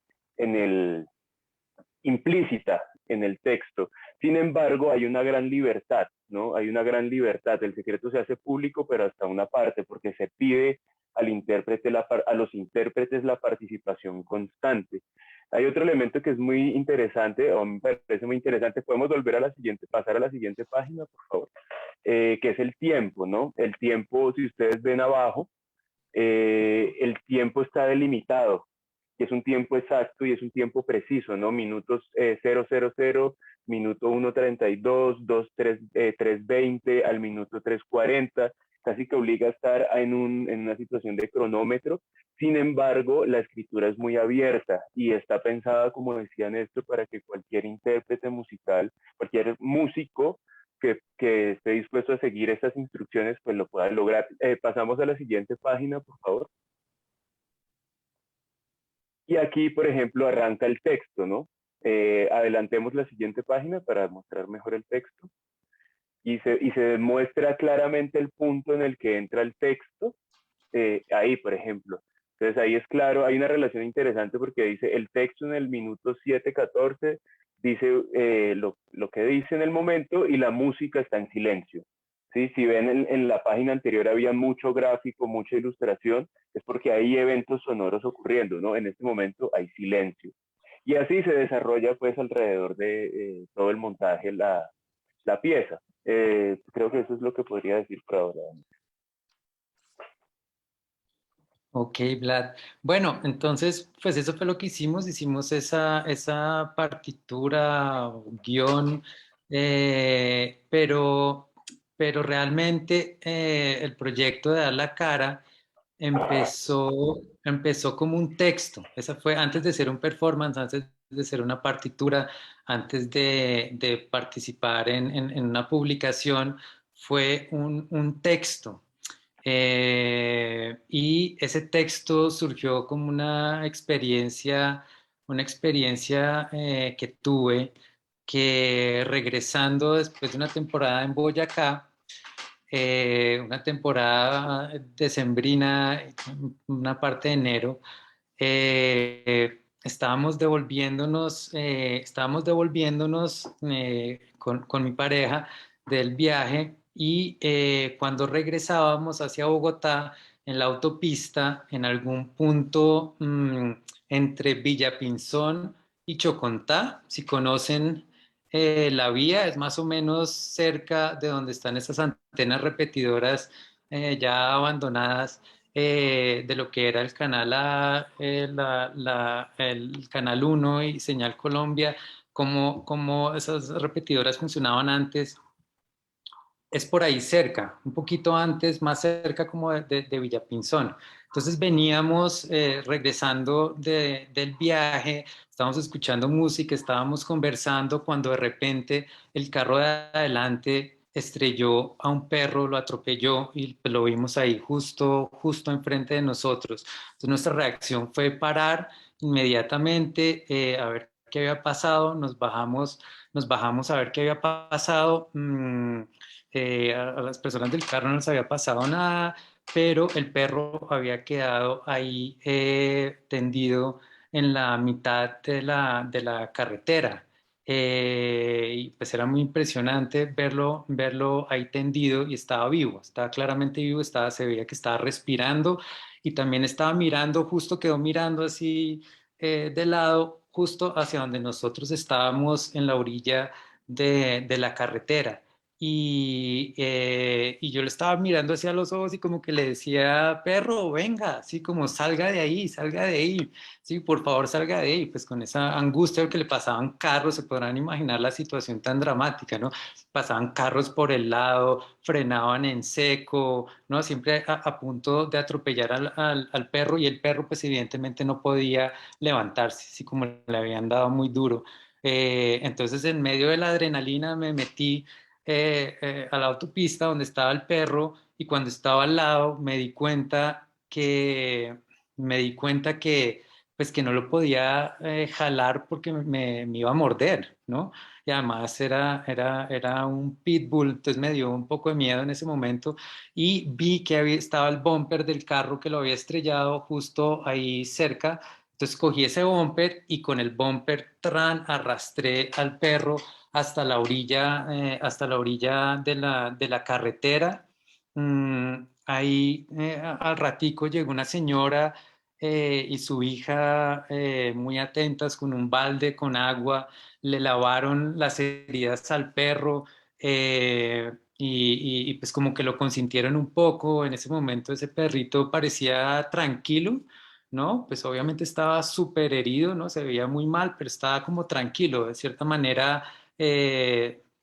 implícita en el texto. Sin embargo, hay una gran libertad, ¿no? Hay una gran libertad. El secreto se hace público, pero hasta una parte, porque se pide al intérprete, a los intérpretes la participación constante. Hay otro elemento que es muy interesante, o me parece muy interesante, podemos pasar a la siguiente página, por favor, que es el tiempo, ¿no? El tiempo, si ustedes ven abajo, el tiempo está delimitado, que es un tiempo exacto y es un tiempo preciso, ¿no? Minutos 000, minuto 1:32, 3:20, al minuto 3:40, casi que obliga a estar en una situación de cronómetro. Sin embargo, la escritura es muy abierta y está pensada, como decía Néstor, para que cualquier intérprete musical, cualquier músico que esté dispuesto a seguir estas instrucciones, pues lo pueda lograr. Pasamos a la siguiente página, por favor. Y aquí, por ejemplo, arranca el texto, ¿no? Adelantemos la siguiente página para mostrar mejor el texto. Y se demuestra claramente el punto en el que entra el texto. Ahí, por ejemplo. Entonces ahí es claro, hay una relación interesante porque dice el texto en el minuto 7:14 dice lo que dice en el momento y la música está en silencio. ¿Sí? Si ven en la página anterior había mucho gráfico, mucha ilustración, es porque hay eventos sonoros ocurriendo, ¿no? En este momento hay silencio. Y así se desarrolla pues alrededor de todo el montaje la pieza. Creo que eso es lo que podría decir por ahora. Ok, Vlad. Bueno, entonces, pues eso fue lo que hicimos. Hicimos esa partitura, guión, pero realmente el proyecto de Dar la Cara empezó como un texto. Esa fue antes de ser un performance, antes de ser una partitura, antes de participar en una publicación, fue un texto. Y ese texto surgió como una experiencia que tuve que regresando después de una temporada en Boyacá, una temporada decembrina, una parte de enero, estábamos devolviéndonos con mi pareja del viaje y cuando regresábamos hacia Bogotá en la autopista, en algún punto entre Villapinzón y Chocontá. Si conocen la vía, es más o menos cerca de donde están esas antenas repetidoras ya abandonadas de lo que era el canal el canal 1 y Señal Colombia, como esas repetidoras funcionaban antes. Es por ahí cerca, un poquito antes, más cerca como de Villapinzón. Entonces veníamos regresando del viaje, estábamos escuchando música, estábamos conversando cuando de repente el carro de adelante estrelló a un perro, lo atropelló y lo vimos ahí justo enfrente de nosotros. Entonces nuestra reacción fue parar inmediatamente, a ver qué había pasado, nos bajamos a ver qué había pasado. A las personas del carro no les había pasado nada, pero el perro había quedado ahí tendido en la mitad de la carretera. Y pues era muy impresionante verlo ahí tendido y estaba vivo, estaba claramente vivo, se veía que estaba respirando y también estaba mirando, justo quedó mirando así de lado, justo hacia donde nosotros estábamos en la orilla de la carretera. Y yo le estaba mirando hacia los ojos y como que le decía, perro, venga, así como salga de ahí, sí, por favor salga de ahí, pues con esa angustia que le pasaban carros, se podrán imaginar la situación tan dramática, ¿no? Pasaban carros por el lado, frenaban en seco, ¿no? Siempre a punto de atropellar al perro y el perro pues evidentemente no podía levantarse, así como le habían dado muy duro. Entonces en medio de la adrenalina me metí a la autopista donde estaba el perro y cuando estaba al lado me di cuenta que pues que no lo podía jalar porque me iba a morder, ¿no? Y además era un pitbull, entonces me dio un poco de miedo en ese momento y vi que estaba el bumper del carro que lo había estrellado justo ahí cerca. Entonces cogí ese bumper y con el bumper arrastré al perro hasta la orilla de la carretera. Ahí al ratico llegó una señora y su hija muy atentas con un balde con agua, le lavaron las heridas al perro y pues como que lo consintieron un poco. En ese momento ese perrito parecía tranquilo, ¿no? Pues obviamente estaba súper herido, ¿no? Se veía muy mal, pero estaba como tranquilo, de cierta manera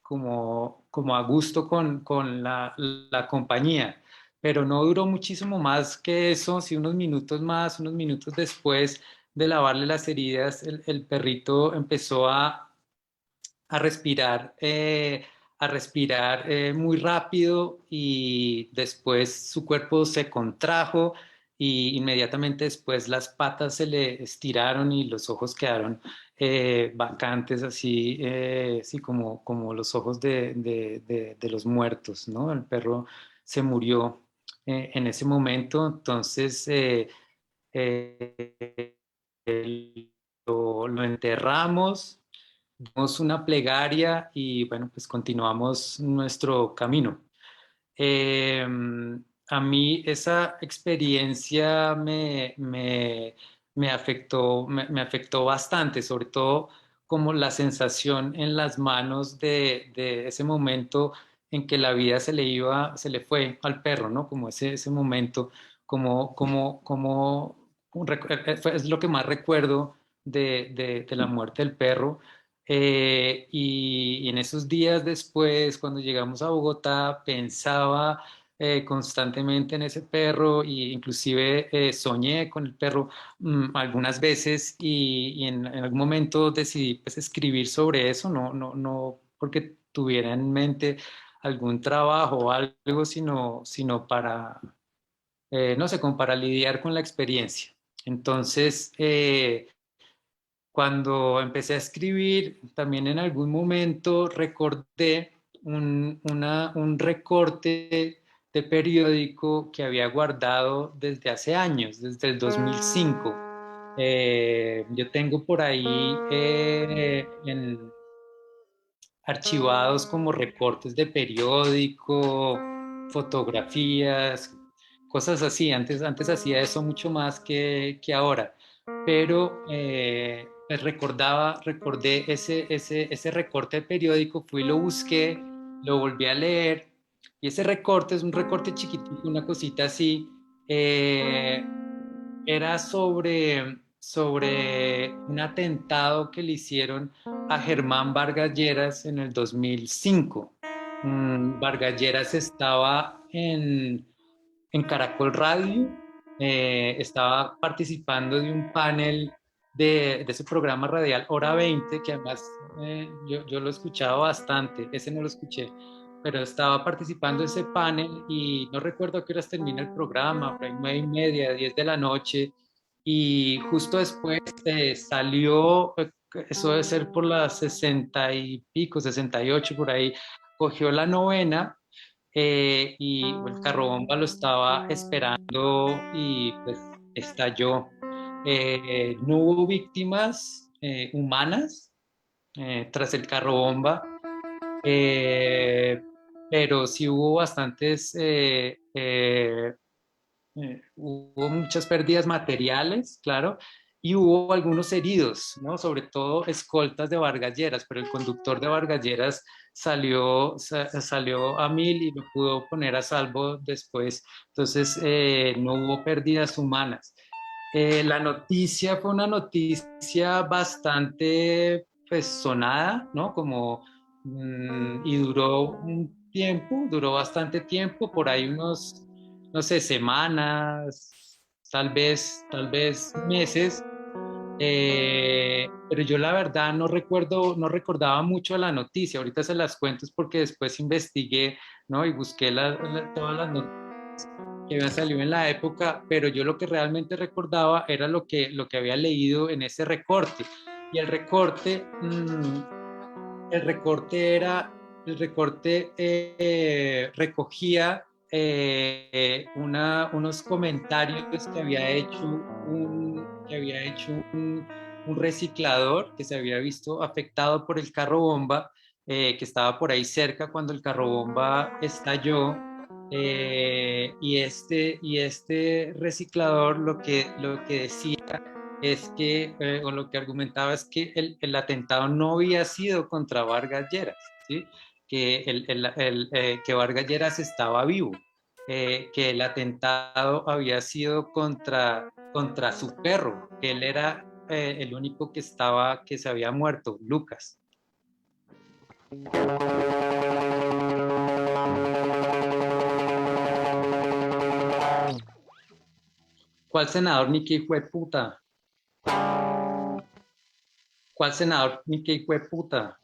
como a gusto con la compañía. Pero no duró muchísimo más que eso, sí, unos minutos más, unos minutos después de lavarle las heridas, el perrito empezó a respirar, muy rápido y después su cuerpo se contrajo y inmediatamente después las patas se le estiraron y los ojos quedaron vacantes, así como los ojos de los muertos, ¿no? El perro se murió en ese momento, entonces lo enterramos, dimos una plegaria y bueno, pues continuamos nuestro camino. Eh, a mí esa experiencia me afectó bastante, sobre todo como la sensación en las manos de ese momento en que la vida se le fue al perro, ¿no? Como ese momento, es lo que más recuerdo de la muerte del perro. Y en esos días después, cuando llegamos a Bogotá, pensaba constantemente en ese perro e inclusive soñé con el perro algunas veces y en algún momento decidí pues escribir sobre eso, no porque tuviera en mente algún trabajo o algo, sino para, no sé, como para lidiar con la experiencia. Entonces, cuando empecé a escribir, también en algún momento recordé un recorte de periódico que había guardado desde hace años, desde el 2005. Yo tengo por ahí archivados como recortes de periódico, fotografías, cosas así. Antes hacía eso mucho más que ahora, pero recordé ese recorte del periódico, fui y lo busqué, lo volví a leer, y ese recorte es un recorte chiquitito, una cosita así, era sobre un atentado que le hicieron a Germán Vargas Lleras en el 2005. Vargas Lleras estaba en Caracol Radio, estaba participando de un panel de ese programa radial Hora 20, que además yo lo escuchaba bastante, ese no lo escuché, pero estaba participando de ese panel y no recuerdo a qué horas termina el programa, por ahí 9:30, 10 de la noche, y justo después salió, eso debe ser por las 60 y pico, 68 por ahí, cogió la novena, y el carrobomba lo estaba esperando y pues estalló. No hubo víctimas humanas tras el carrobomba, eh, pero sí hubo hubo muchas pérdidas materiales, claro, y hubo algunos heridos, ¿no? Sobre todo escoltas de Vargas Lleras, pero el conductor de Vargas Lleras salió a 1000 y lo pudo poner a salvo después. Entonces, no hubo pérdidas humanas. La noticia fue una noticia bastante, pues, sonada, ¿no? Y duró un tiempo, duró bastante tiempo, por ahí unos, no sé, semanas, tal vez meses, pero yo la verdad no recordaba mucho la noticia. Ahorita se las cuento es porque después investigué, ¿no? Y busqué todas las noticias que habían salido en la época, pero yo lo que realmente recordaba era lo que había leído en ese recorte. Y el recorte recogía unos comentarios que había hecho un reciclador que se había visto afectado por el carro bomba, que estaba por ahí cerca cuando el carro bomba estalló. Y este reciclador lo que decía es que, o lo que argumentaba es que el atentado no había sido contra Vargas Lleras, ¿sí? Que Vargas Lleras estaba vivo, que el atentado había sido contra su perro, que él era el único que se había muerto, Lucas. ¿Cuál senador ni qué hijo de puta? ¿Cuál senador ni qué hijo de puta?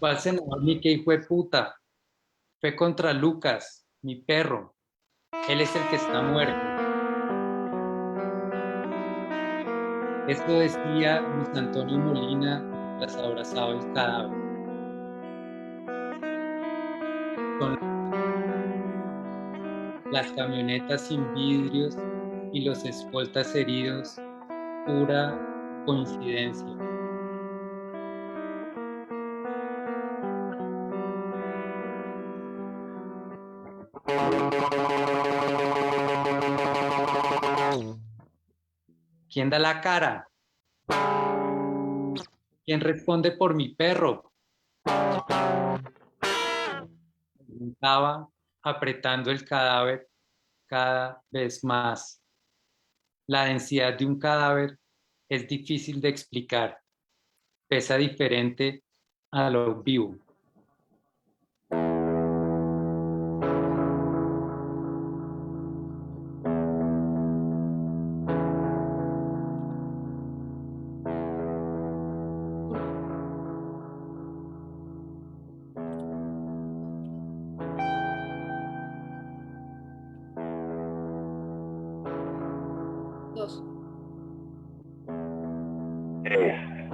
¿Cuál senador ni qué hijo de puta? Fue contra Lucas, mi perro. Él es el que está muerto. Esto decía Luis Antonio Molina mientras abrazaba el cadáver. Son las camionetas sin vidrios y los escoltas heridos, pura coincidencia. ¿Quién da la cara? ¿Quién responde por mi perro? Preguntaba, apretando el cadáver cada vez más. La densidad de un cadáver es difícil de explicar. Pesa diferente a lo vivo. Dos. 3,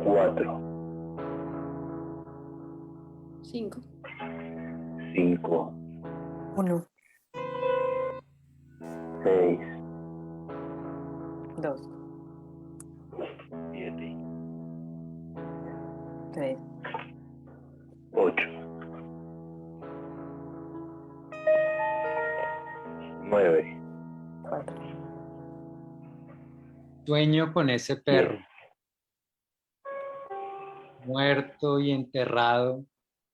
4, 5. 5, 1, 6, 2, 7, 3, 8, 9, 4, Sueño con ese 10, perro, muerto y enterrado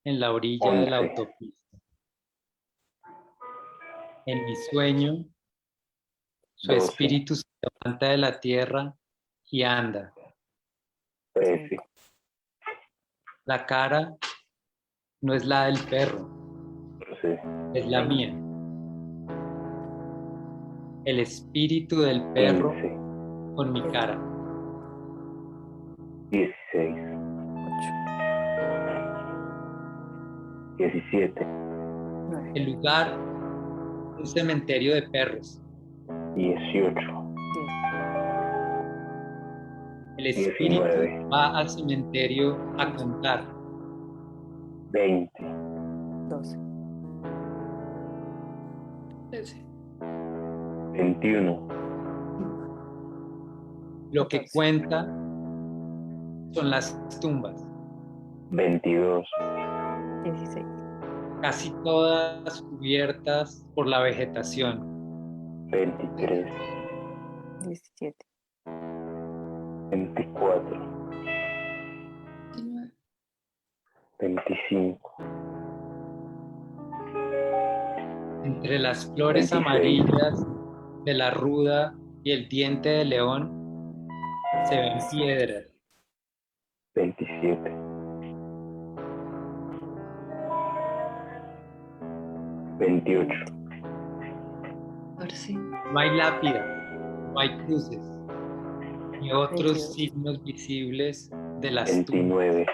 en la orilla de la 11, autopista. En mi sueño, su 12, espíritu se levanta de la tierra y anda. 13, La cara no es la del perro, 14, es la mía. El espíritu del perro 15, con mi cara. 16, 17, 9, El lugar, un cementerio de perros. 18, 10, El espíritu 19, va al cementerio a cantar. 20, 12, 13. 21, Lo que 14, cuenta son las tumbas, 22, 16, casi todas cubiertas por la vegetación. 23, 17, 24, 19. 25, Entre las flores 26, amarillas de la ruda y el diente de león se ven piedras. 27, 28, 14, No hay lápida, no hay cruces, ni otros 22, signos visibles de las tumbas. 29,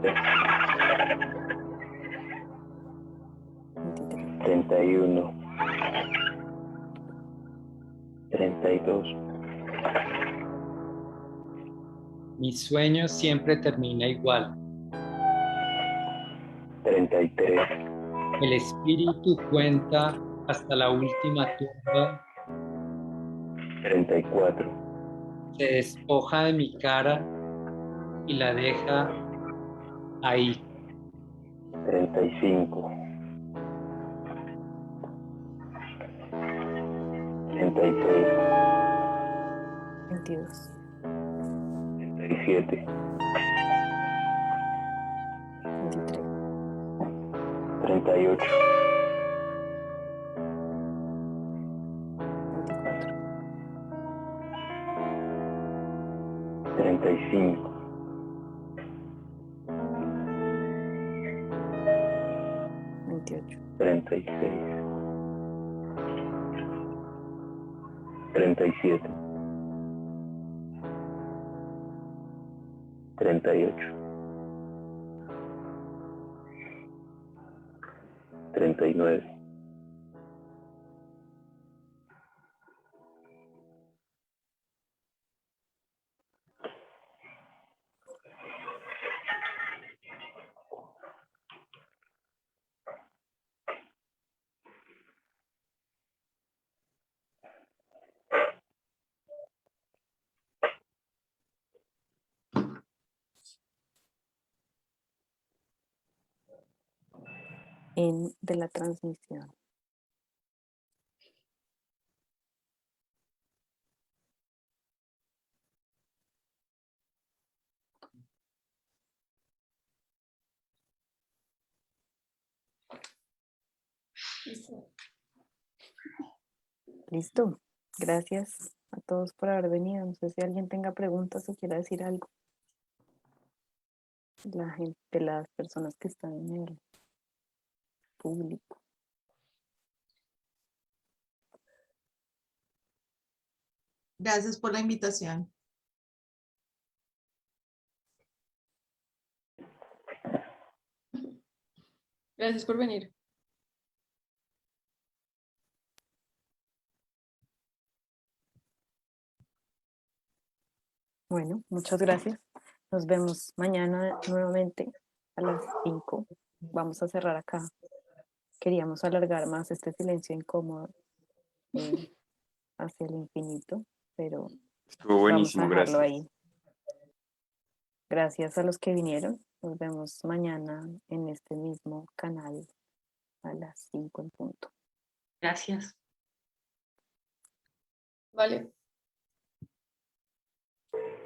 23, 31, 32, Mi sueño siempre termina igual. 33, El espíritu cuenta hasta la última tumba, 34, se despoja de mi cara y la deja ahí. 35, 36, 22, 37, 23, 38, 24, 35, 28, 36, 37, 38, 39, de la transmisión. Listo. Gracias a todos por haber venido. No sé si alguien tenga preguntas o quiera decir algo. La gente, las personas que están en el público. Gracias por la invitación. Gracias por venir. Bueno, muchas gracias. Nos vemos mañana nuevamente a las 5. Vamos a cerrar acá. Queríamos alargar más este silencio incómodo hacia el infinito, pero Estuvo buenísimo, vamos a dejarlo gracias. ahí. Gracias a los que vinieron. Nos vemos mañana en este mismo canal 5 en punto. Gracias. Vale.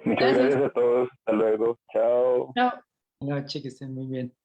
Muchas Gracias. gracias a todos. Hasta luego. Chao. Chao. Buenas noches, que estén muy bien.